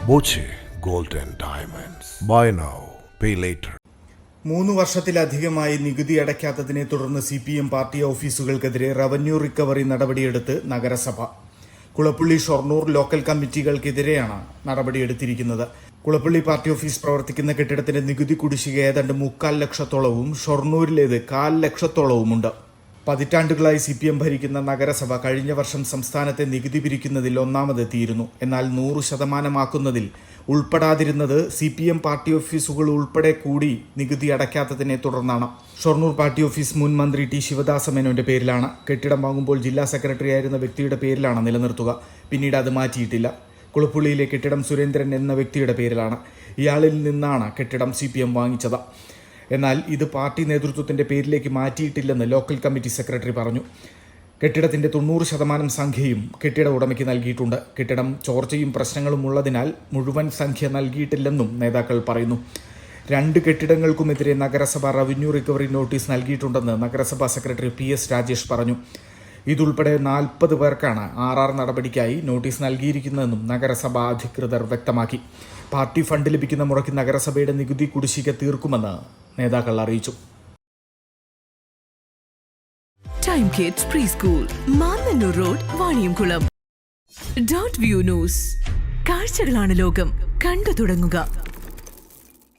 Boche gold and diamonds. Buy now pay later. 3 വർഷത്തിലധികമായി നികുതി അടയ്ക്കാത്തതിനെ തുടർന്ന് CPM പാർട്ടി ഓഫീസുകൾക്കെതിരെ റവന്യൂ റിക്കവറി നടപടിയെടുത്ത് നഗരസഭ. കുളപ്പള്ളി ഷൊർണൂർ ലോക്കൽ കമ്മിറ്റികൾക്കെതിരെയാണ് നടപടിയെടുത്തിരിക്കുന്നത്. കുളപ്പള്ളി പാർട്ടി ഓഫീസ് പ്രവർത്തിക്കുന്ന കെട്ടിടത്തിന്റെ നികുതി കുടിശ്ശിക ഏതാണ്ട് 3.25 ലക്ഷത്തോളവും ഷൊർണൂരിലേത് 1.25 ലക്ഷത്തോളവുമുണ്ട്. പതിറ്റാണ്ടുകളായി CPM ഭരിക്കുന്ന നഗരസഭ കഴിഞ്ഞ വർഷം സംസ്ഥാനത്തെ നികുതി പിരിക്കുന്നതിൽ ഒന്നാമതെത്തിയിരുന്നു. എന്നാൽ 100% ഉൾപ്പെടാതിരുന്നത് CPM പാർട്ടി ഓഫീസുകൾ ഉൾപ്പെടെ കൂടി നികുതി അടയ്ക്കാത്തതിനെ തുടർന്നാണ്. ഷൊർണൂർ പാർട്ടി ഓഫീസ് മുൻ മന്ത്രി T. ശിവദാസ മേനോന്റെ പേരിലാണ്. കെട്ടിടം വാങ്ങുമ്പോൾ ജില്ലാ സെക്രട്ടറി ആയിരുന്ന വ്യക്തിയുടെ പേരിലാണ് നിലനിർത്തുക. പിന്നീട് അത് മാറ്റിയിട്ടില്ല. കുളപ്പള്ളിയിലെ കെട്ടിടം സുരേന്ദ്രൻ എന്ന വ്യക്തിയുടെ പേരിലാണ്. ഇയാളിൽ നിന്നാണ് കെട്ടിടം CPM വാങ്ങിച്ചത്. എന്നാൽ ഇത് പാർട്ടി നേതൃത്വത്തിന്റെ പേരിലേക്ക് മാറ്റിയിട്ടില്ലെന്ന് ലോക്കൽ കമ്മിറ്റി സെക്രട്ടറി പറഞ്ഞു. കെട്ടിടത്തിന്റെ 90% സംഖ്യയും കെട്ടിട ഉടമയ്ക്ക് നൽകിയിട്ടുണ്ട്. കെട്ടിടം ചോർച്ചയും പ്രശ്നങ്ങളും ഉള്ളതിനാൽ മുഴുവൻ സംഖ്യ നൽകിയിട്ടില്ലെന്നും നേതാക്കൾ പറയുന്നു. 2 കെട്ടിടങ്ങൾക്കുമെതിരെ നഗരസഭ റവന്യൂ റിക്കവറി നോട്ടീസ് നൽകിയിട്ടുണ്ടെന്ന് നഗരസഭാ സെക്രട്ടറി PS രാജേഷ് പറഞ്ഞു. ഇതുൾപ്പെടെ 40 പേർക്കാണ് RR നടപടിക്കായി നോട്ടീസ് നൽകിയിരിക്കുന്നതെന്നും നഗരസഭാ അധികൃതർ വ്യക്തമാക്കി. പാർട്ടി ഫണ്ട് ലഭിക്കുന്ന മുറയ്ക്ക് നഗരസഭയുടെ നികുതി കുടിശ്ശിക തീർക്കുമെന്ന് നേതാക്കൾ അറിയിച്ചു. Time kids pre school, Mannannur road, Vaniyamkulam. .view news. കാഴ്ചകളാണ് ലോകം, കണ്ടു തുടങ്ങുക.